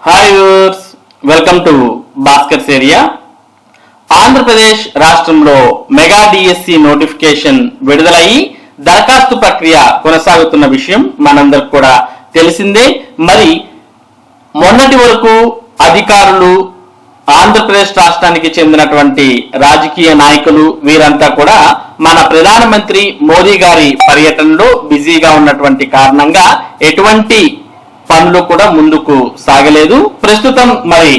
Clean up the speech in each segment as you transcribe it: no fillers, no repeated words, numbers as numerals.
Hi viewers, welcome to Bhaskar's area. Andhra Pradesh రాష్ట్రంలో mega DSC notification విడుదలయ్యి దరఖాస్తు ప్రక్రియ కొనసాగుతున్న విషయం మనందరికి కూడా తెలిసిందే. మరి మొన్నటి వరకు అధికారులు, ఆంధ్రప్రదేశ్ రాష్ట్రానికి చెందినటువంటి రాజకీయ నాయకులు వీరంతా కూడా మన ప్రధానమంత్రి మోదీ గారి పర్యటనలో బిజీగా ఉన్నటువంటి కారణంగా ఎటువంటి పనులు కూడా ముందుకు సాగలేదు. ప్రస్తుతం మరి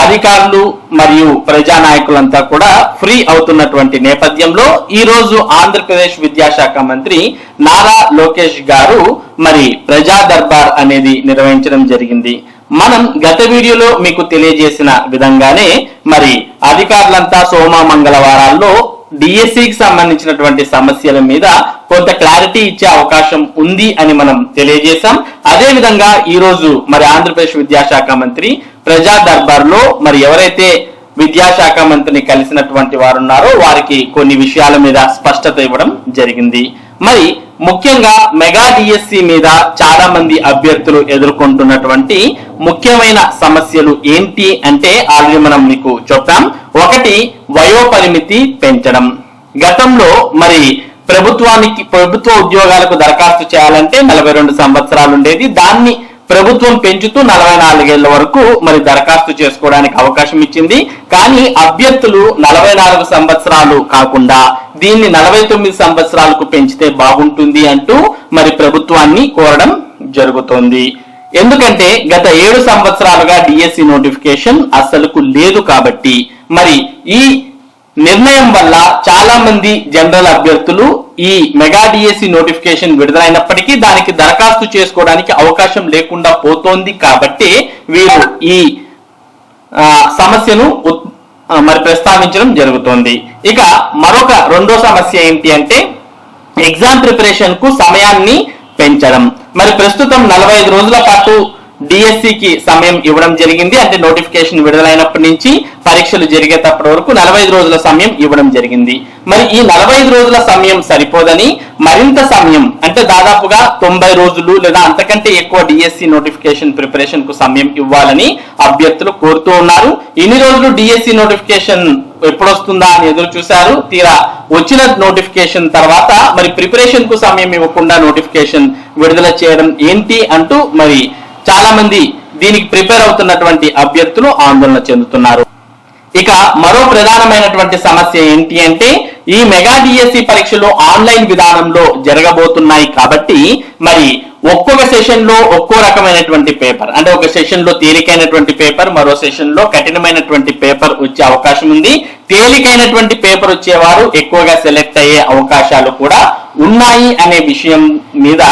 అధికారులు మరియు ప్రజానాయకులంతా కూడా ఫ్రీ అవుతున్నటువంటి నేపథ్యంలో ఈ రోజు ఆంధ్రప్రదేశ్ విద్యాశాఖ మంత్రి నారా లోకేష్ గారు మరి ప్రజా దర్బార్ అనేది నిర్వహించడం జరిగింది. మనం గత వీడియోలో మీకు తెలియజేసిన విధంగానే మరి అధికారులంతా సోమ మంగళవారాల్లో డిఎస్సికి సంబంధించినటువంటి సమస్యల మీద కొంత క్లారిటీ ఇచ్చే అవకాశం ఉంది అని మనం తెలియజేశాం. అదే విధంగా ఈ రోజు మరి ఆంధ్రప్రదేశ్ విద్యాశాఖ మంత్రి ప్రజా దర్బార్ లో మరి ఎవరైతే విద్యాశాఖ మంత్రిని కలిసినటువంటి వారు ఉన్నారో వారికి కొన్ని విషయాల మీద స్పష్టత ఇవ్వడం జరిగింది. మరి ముఖ్యంగా మెగా డిఎస్సి మీద చాలా మంది అభ్యర్థులు ఎదుర్కొంటున్నటువంటి ముఖ్యమైన సమస్యలు ఏంటి అంటే ఆల్రెడీ మనం మీకు చెప్పాం. ఒకటి, వయోపరిమితి పెంచడం. గతంలో మరి ప్రభుత్వ ఉద్యోగాలకు దరఖాస్తు చేయాలంటే 42 సంవత్సరాలు ఉండేది. దాన్ని ప్రభుత్వం పెంచుతూ 44 ఏళ్ల వరకు మరి దరఖాస్తు చేసుకోవడానికి అవకాశం ఇచ్చింది. కానీ అభ్యర్థులు 44 సంవత్సరాలు కాకుండా దీన్ని 49 సంవత్సరాలకు పెంచితే బాగుంటుంది అంటూ మరి ప్రభుత్వాన్ని కోరడం జరుగుతోంది. ఎందుకంటే గత 7 సంవత్సరాలుగా డిఎస్సి నోటిఫికేషన్ అస్సలుకు లేదు కాబట్టి మరి ఈ నిర్ణయం వల్ల చాలా మంది జనరల్ అభ్యర్థులు ఈ మెగా డిఎస్సి నోటిఫికేషన్ విడుదలైనప్పటికీ దానికి దరఖాస్తు చేసుకోవడానికి అవకాశం లేకుండా పోతోంది. కాబట్టి వీరు ఈ సమస్యను మరి ప్రస్తావించడం జరుగుతోంది. ఇక మరొక రెండో సమస్య ఏంటి అంటే ఎగ్జామ్ ప్రిపరేషన్ కు సమయాన్ని పెంచడం. మరి ప్రస్తుతం 45 రోజుల పాటు డిఎస్సికి సమయం ఇవ్వడం జరిగింది. అంటే నోటిఫికేషన్ విడుదలైనప్పటి నుంచి పరీక్షలు జరిగేటప్పటి వరకు 45 రోజుల సమయం ఇవ్వడం జరిగింది. మరి ఈ 45 రోజుల సమయం సరిపోదని మరింత సమయం అంటే దాదాపుగా 90 రోజులు లేదా అంతకంటే ఎక్కువ డిఎస్సి నోటిఫికేషన్ ప్రిపరేషన్ కు సమయం ఇవ్వాలని అభ్యర్థులు కోరుతూ ఉన్నారు. ఇన్ని రోజులు డిఎస్సి నోటిఫికేషన్ ఎప్పుడు వస్తుందా అని ఎదురు చూశారు. తీరా వచ్చిన నోటిఫికేషన్ తర్వాత మరి ప్రిపరేషన్ కు సమయం ఇవ్వకుండా నోటిఫికేషన్ విడుదల చేయడం ఏంటి అంటూ మరి చాలా మంది దీనికి ప్రిపేర్ అవుతున్నటువంటి అభ్యర్థులు ఆందోళన చెందుతున్నారు. ఇక మరో ప్రధానమైనటువంటి సమస్య ఏంటి అంటే ఈ మెగా డిఎస్సి పరీక్షలు ఆన్లైన్ విధానంలో జరగబోతున్నాయి కాబట్టి మరి ఒక్కొక్క సెషన్ లో ఒక్కో రకమైనటువంటి పేపర్, అంటే ఒక సెషన్ లో తేలికైనటువంటి పేపర్, మరో సెషన్ లో కఠినమైనటువంటి పేపర్ వచ్చే అవకాశం ఉంది. తేలికైనటువంటి పేపర్ వచ్చేవారు ఎక్కువగా సెలెక్ట్ అయ్యే అవకాశాలు కూడా ఉన్నాయి అనే విషయం మీద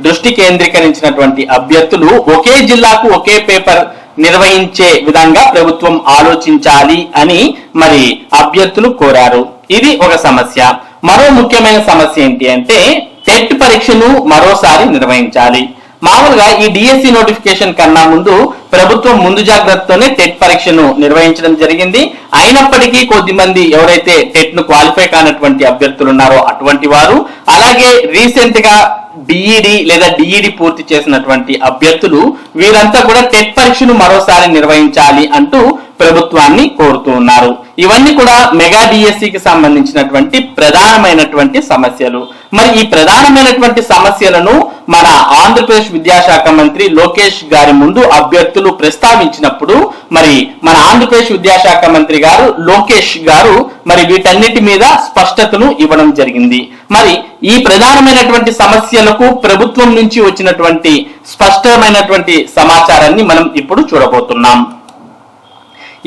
దృష్టి కేంద్రీకరించినటువంటి అభ్యర్థులు ఒకే జిల్లాకు ఒకే పేపర్ నిర్వహించే విధంగా ప్రభుత్వం ఆలోచించాలి అని మరి అభ్యర్థులు కోరారు. ఇది ఒక సమస్య. మరో ముఖ్యమైన సమస్య ఏంటి అంటే టెట్ పరీక్షను మరోసారి నిర్వహించాలి. మామూలుగా ఈ డిఎస్సి నోటిఫికేషన్ కన్నా ముందు ప్రభుత్వం ముందు జాగ్రత్తతోనే టెట్ పరీక్షను నిర్వహించడం జరిగింది. అయినప్పటికీ కొద్దిమంది ఎవరైతే టెట్ ను క్వాలిఫై కానటువంటి అభ్యర్థులు ఉన్నారో అటువంటి వారు, అలాగే రీసెంట్ గా డిఈడి లేదా డిఈడి పూర్తి చేసినటువంటి అభ్యర్థులు వీరంతా కూడా టెట్ పరీక్షను మరోసారి నిర్వహించాలి అంటూ ప్రభుత్వాన్ని కోరుతూ ఉన్నారు. ఇవన్నీ కూడా మెగా డిఎస్సికి సంబంధించినటువంటి ప్రధానమైనటువంటి సమస్యలు. మరి ఈ ప్రధానమైనటువంటి సమస్యలను మన ఆంధ్రప్రదేశ్ విద్యాశాఖ మంత్రి లోకేష్ గారి ముందు అభ్యర్థులు ప్రస్తావించినప్పుడు మరి మన ఆంధ్రప్రదేశ్ విద్యాశాఖ మంత్రి గారు లోకేష్ గారు మరి వీటన్నిటి మీద స్పష్టతను ఇవ్వడం జరిగింది. మరి ఈ ప్రధానమైనటువంటి సమస్యలకు ప్రభుత్వం నుంచి వచ్చినటువంటి స్పష్టమైనటువంటి సమాచారాన్ని మనం ఇప్పుడు చూడబోతున్నాం.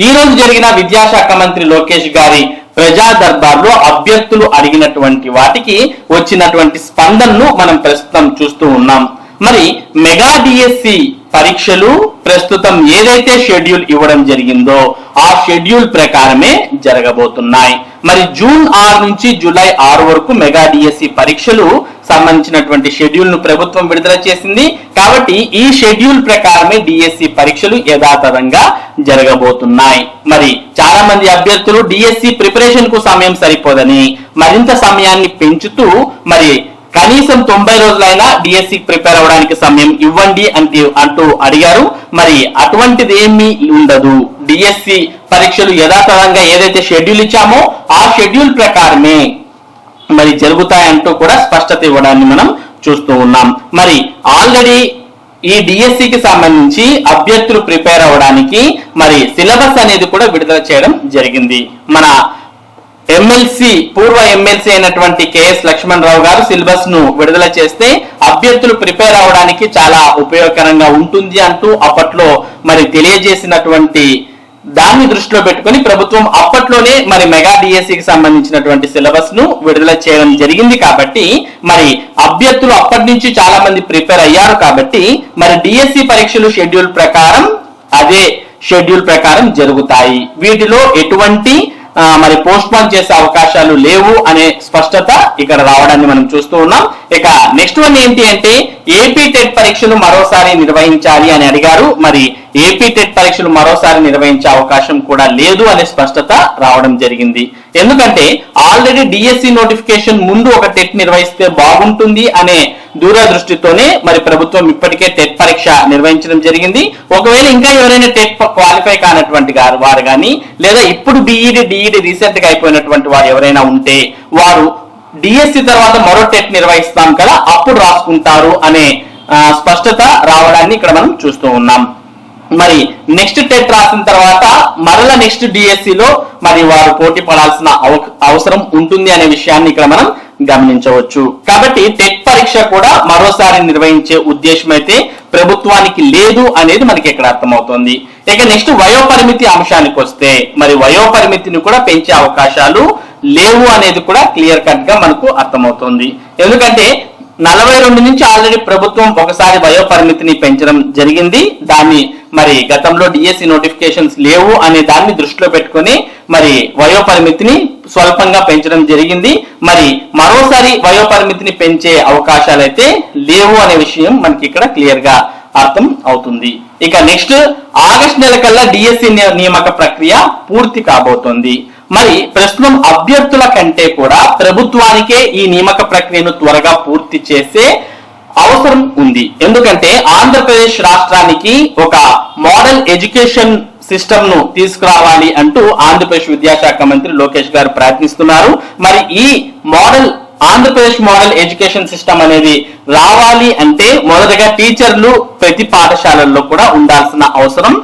ఈ రోజు జరిగిన విద్యాశాఖ మంత్రి లోకేష్ గారి ప్రజా దర్బార్ లో అభ్యర్థులు అడిగినటువంటి వాటికి వచ్చినటువంటి స్పందనను మనం ప్రస్తుతం చూస్తూ ఉన్నాం. మరి మెగా డిఎస్సి పరీక్షలు ప్రస్తుతం ఏదైతే షెడ్యూల్ ఇవ్వడం జరిగిందో ఆ షెడ్యూల్ ప్రకారమే జరగబోతున్నాయి. మరి జూన్ 6 నుంచి జూలై 6 వరకు మెగా డిఎస్సి పరీక్షలు సంబంధించినటువంటి షెడ్యూల్ ను ప్రభుత్వం విడుదల చేసింది. కాబట్టి ఈ షెడ్యూల్ ప్రకారమే డిఎస్సి పరీక్షలు యథాతథంగా జరగబోతున్నాయి. మరి చాలా మంది అభ్యర్థులు డిఎస్సి ప్రిపరేషన్ కు సమయం సరిపోదని మరింత సమయాన్ని పెంచుతూ మరి కనీసం 90 రోజులైనా డిఎస్సికి ప్రిపేర్ అవ్వడానికి సమయం ఇవ్వండి అంటూ అడిగారు. మరి అటువంటిది ఏమీ ఉండదు. డిఎస్సి పరీక్షలు యథాతథంగా ఏదైతే షెడ్యూల్ ఇచ్చామో ఆ షెడ్యూల్ ప్రకారమే మరి జరుగుతాయంటూ కూడా స్పష్టత ఇవ్వడాన్ని మనం చూస్తూ ఉన్నాం. మరి ఆల్రెడీ ఈ డిఎస్సికి సంబంధించి అభ్యర్థులు ప్రిపేర్ అవ్వడానికి మరి సిలబస్ అనేది కూడా విడుదల చేయడం జరిగింది. మన పూర్వ ఎమ్మెల్సీ అయినటువంటి కెఎస్ లక్ష్మణ్ రావు గారు సిలబస్ ను విడుదల చేస్తే అభ్యర్థులు ప్రిపేర్ అవ్వడానికి చాలా ఉపయోగకరంగా ఉంటుంది అంటూ అప్పట్లో మరి తెలియజేసినటువంటి దాన్ని దృష్టిలో పెట్టుకుని ప్రభుత్వం అప్పట్లోనే మరి మెగా డిఎస్సికి సంబంధించినటువంటి సిలబస్ ను విడుదల చేయడం జరిగింది. కాబట్టి మరి అభ్యర్థులు అప్పటి నుంచి చాలా మంది ప్రిపేర్ అయ్యారు. కాబట్టి మరి డిఎస్సి పరీక్షలు షెడ్యూల్ ప్రకారం అదే షెడ్యూల్ ప్రకారం జరుగుతాయి. వీటిలో ఎటువంటి మరి పోస్ట్ పోన్ చేసే అవకాశాలు లేవు అనే స్పష్టత ఇక్కడ రావడాన్ని మనం చూస్తూ ఉన్నాం. ఇక నెక్స్ట్ వన్ ఏంటి అంటే ఏపీ టెట్ పరీక్షలు మరోసారి నిర్వహించాలి అని అడిగారు. మరి ఏపీ టెట్ పరీక్షలు మరోసారి నిర్వహించే అవకాశం కూడా లేదు అనే స్పష్టత రావడం జరిగింది. ఎందుకంటే ఆల్రెడీ డిఎస్సి నోటిఫికేషన్ ముందు ఒక టెట్ నిర్వహిస్తే బాగుంటుంది అనే దూరదృష్టితోనే మరి ప్రభుత్వం ఇప్పటికే టెట్ పరీక్ష నిర్వహించడం జరిగింది. ఒకవేళ ఇంకా ఎవరైనా టెట్ క్వాలిఫై కానటువంటి వారు కానీ లేదా ఇప్పుడు డిఈడి రీసెంట్ గా అయిపోయినటువంటి వారు ఎవరైనా ఉంటే వారు డిఎస్సి తర్వాత మరో టెట్ నిర్వహిస్తాం కదా అప్పుడు రాసుకుంటారు అనే స్పష్టత రావడాన్ని ఇక్కడ మనం చూస్తూ ఉన్నాం. మరి నెక్స్ట్ టెట్ రాసిన తర్వాత మరల నెక్స్ట్ డిఎస్సిలో మరి వారు పోటీ పడాల్సిన అవసరం ఉంటుంది అనే విషయాన్ని ఇక్కడ మనం గమనించవచ్చు. కాబట్టి టెట్ పరీక్ష కూడా మరోసారి నిర్వహించే ఉద్దేశం అయితే ప్రభుత్వానికి లేదు అనేది మనకి ఇక్కడ అర్థమవుతుంది. ఇక నెక్స్ట్ వయోపరిమితి అంశానికి వస్తే మరి వయోపరిమితిని కూడా పెంచే అవకాశాలు లేవు అనేది కూడా క్లియర్ కట్ గా మనకు అర్థమవుతుంది. ఎందుకంటే 42 నుంచి ఆల్రెడీ ప్రభుత్వం ఒకసారి వయోపరిమితిని పెంచడం జరిగింది. దాన్ని మరి గతంలో డిఎస్సి నోటిఫికేషన్స్ లేవు అనే దాన్ని దృష్టిలో పెట్టుకుని మరి వయోపరిమితిని స్వల్పంగా పెంచడం జరిగింది. మరి మరోసారి వయోపరిమితిని పెంచే అవకాశాలు అయితే లేవు అనే విషయం మనకి ఇక్కడ క్లియర్ గా అర్థం అవుతుంది. ఇక నెక్స్ట్ ఆగస్టు నెల కల్లా డిఎస్సి నియామక ప్రక్రియ పూర్తి కాబోతోంది. మరి ప్రస్తుతం అభ్యర్థుల కంటే కూడా ప్రభుత్వానికే ఈ నియామక ప్రక్రియను త్వరగా పూర్తి చేసే అవసరం ఉంది. ఎందుకంటే ఆంధ్రప్రదేశ్ రాష్ట్రానికి ఒక మోడల్ ఎడ్యుకేషన్ సిస్టమ్ ను తీసుకురావాలి అంటూ ఆంధ్రప్రదేశ్ విద్యాశాఖ మంత్రి లోకేష్ గారు ప్రయత్నిస్తున్నారు. మరి ఈ ఆంధ్రప్రదేశ్ మోడల్ ఎడ్యుకేషన్ సిస్టమ్ అనేది రావాలి అంటే మొదటగా టీచర్లు ప్రతి పాఠశాలల్లో కూడా ఉండాల్సిన అవసరం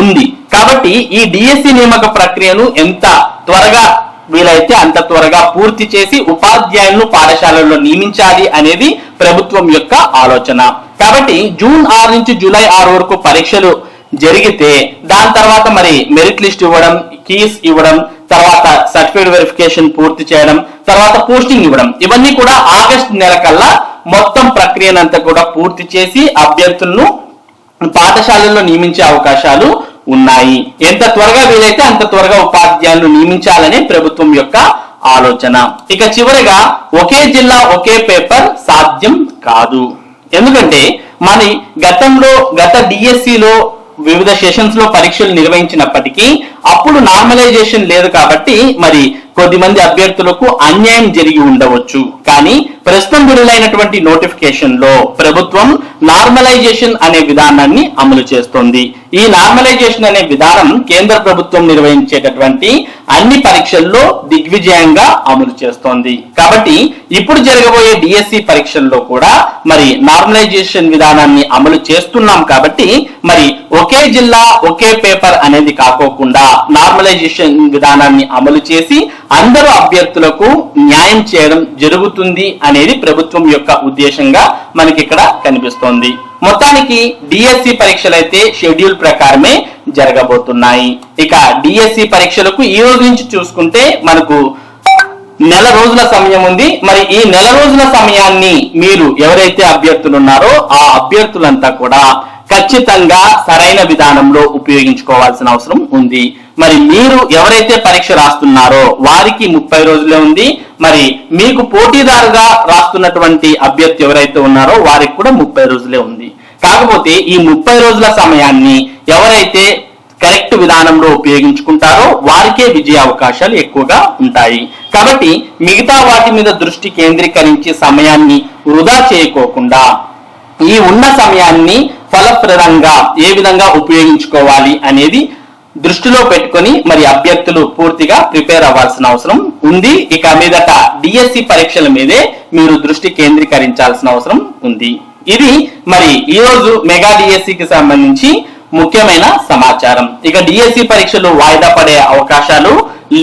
ఉంది. కాబట్టి ఈ డిఎస్సి నియామక ప్రక్రియను ఎంత త్వరగా వీలైతే అంత త్వరగా పూర్తి చేసి ఉపాధ్యాయులను పాఠశాలల్లో నియమించాలి అనేది ప్రభుత్వం యొక్క ఆలోచన. కాబట్టి జూన్ 6 నుంచి జూలై 6 వరకు పరీక్షలు జరిగితే దాని తర్వాత మరి మెరిట్ లిస్ట్ ఇవ్వడం, కీస్ ఇవ్వడం, తర్వాత సర్టిఫికేట్ వెరిఫికేషన్ పూర్తి చేయడం, తర్వాత పోస్టింగ్ ఇవ్వడం, ఇవన్నీ కూడా ఆగస్టు నెల కల్లా మొత్తం ప్రక్రియనంతా కూడా పూర్తి చేసి అభ్యర్థులను పాఠశాలల్లో నియమించే అవకాశాలు ఉన్నాయి. ఎంత త్వరగా వీలైతే అంత త్వరగా ఉపాధ్యాయులను నియమించాలనే ప్రభుత్వం యొక్క ఆలోచన. ఇక చివరిగా ఒకే జిల్లా ఒకే పేపర్ సాధ్యం కాదు. ఎందుకంటే గత డిఎస్సిలో వివిధ సెషన్స్ లో పరీక్షలు నిర్వహించినప్పటికీ అప్పుడు నార్మలైజేషన్ లేదు. కాబట్టి మరి కొద్దిమంది అభ్యర్థులకు అన్యాయం జరిగి ఉండవచ్చు. కానీ ప్రస్తుతం విడుదలైనటువంటి నోటిఫికేషన్ లో ప్రభుత్వం నార్మలైజేషన్ అనే విధానాన్ని అమలు చేస్తోంది. ఈ నార్మలైజేషన్ అనే విధానం కేంద్ర ప్రభుత్వం నిర్వహించేటటువంటి అన్ని పరీక్షల్లో దిగ్విజయంగా అమలు చేస్తోంది. కాబట్టి ఇప్పుడు జరగబోయే డిఎస్సి పరీక్షల్లో కూడా మరి నార్మలైజేషన్ విధానాన్ని అమలు చేస్తున్నాం. కాబట్టి మరి ఒకే జిల్లా ఒకే పేపర్ అనేది కాకోకుండా నార్మలైజేషన్ విధానాన్ని అమలు చేసి అందరూ అభ్యర్థులకు న్యాయం చేయడం జరుగుతుంది అనేది ప్రభుత్వం యొక్క ఉద్దేశంగా మనకి ఇక్కడ కనిపిస్తోంది. మొత్తానికి డిఎస్సి పరీక్షలు అయితే షెడ్యూల్ ప్రకారమే జరగబోతున్నాయి. ఇక డిఎస్సి పరీక్షలకు ఈ రోజు నుంచి చూసుకుంటే మనకు నెల రోజుల సమయం ఉంది. మరి ఈ నెల రోజుల సమయాన్ని మీరు ఎవరైతే అభ్యర్థులు ఉన్నారో ఆ అభ్యర్థులంతా కూడా ఖచ్చితంగా సరైన విధానంలో ఉపయోగించుకోవాల్సిన అవసరం ఉంది. మరి మీరు ఎవరైతే పరీక్ష రాస్తున్నారో వారికి 30 రోజులే ఉంది. మరి మీకు పోటీదారుగా రాస్తున్నటువంటి అభ్యర్థి ఎవరైతే ఉన్నారో వారికి కూడా 30 రోజులే ఉంది. కాకపోతే ఈ 30 రోజుల సమయాన్ని ఎవరైతే కరెక్ట్ విధానంలో ఉపయోగించుకుంటారో వారికే విజయ అవకాశాలు ఎక్కువగా ఉంటాయి. కాబట్టి మిగతా వాటి మీద దృష్టి కేంద్రీకరించి సమయాన్ని వృధా చేయకోకుండా ఈ ఉన్న సమయాన్ని ఫలప్రదంగా ఏ విధంగా ఉపయోగించుకోవాలి అనేది దృష్టిలో పెట్టుకొని మరి అభ్యర్థులు పూర్తిగా ప్రిపేర్ అవ్వాల్సిన అవసరం ఉంది. ఇక మీదట డిఎస్సి పరీక్షల మీదే మీరు దృష్టి కేంద్రీకరించాల్సిన అవసరం ఉంది. ఇది మరి ఈ రోజు మెగా డిఎస్సికి సంబంధించి ముఖ్యమైన సమాచారం. ఇక డిఎస్సి పరీక్షలు వాయిదా పడే అవకాశాలు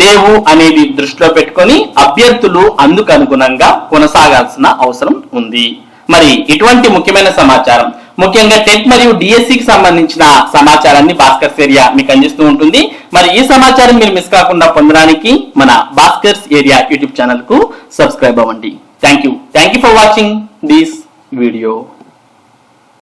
లేవు అనేది దృష్టిలో పెట్టుకొని అభ్యర్థులు అందుకు అనుగుణంగా కొనసాగాల్సిన అవసరం ఉంది. మరి ఇటువంటి ముఖ్యమైన సమాచారం ముఖ్యంగా టెట్ మరియు డిఎస్సికి సంబంధించిన సమాచారాన్ని భాస్కర్స్ ఏరియా మీకు అందిస్తూ ఉంటుంది. మరి ఈ సమాచారం మీరు మిస్ కాకుండా పొందడానికి మన భాస్కర్స్ ఏరియా యూట్యూబ్ ఛానల్ కు సబ్స్క్రైబ్ అవ్వండి. Thank you for watching this video.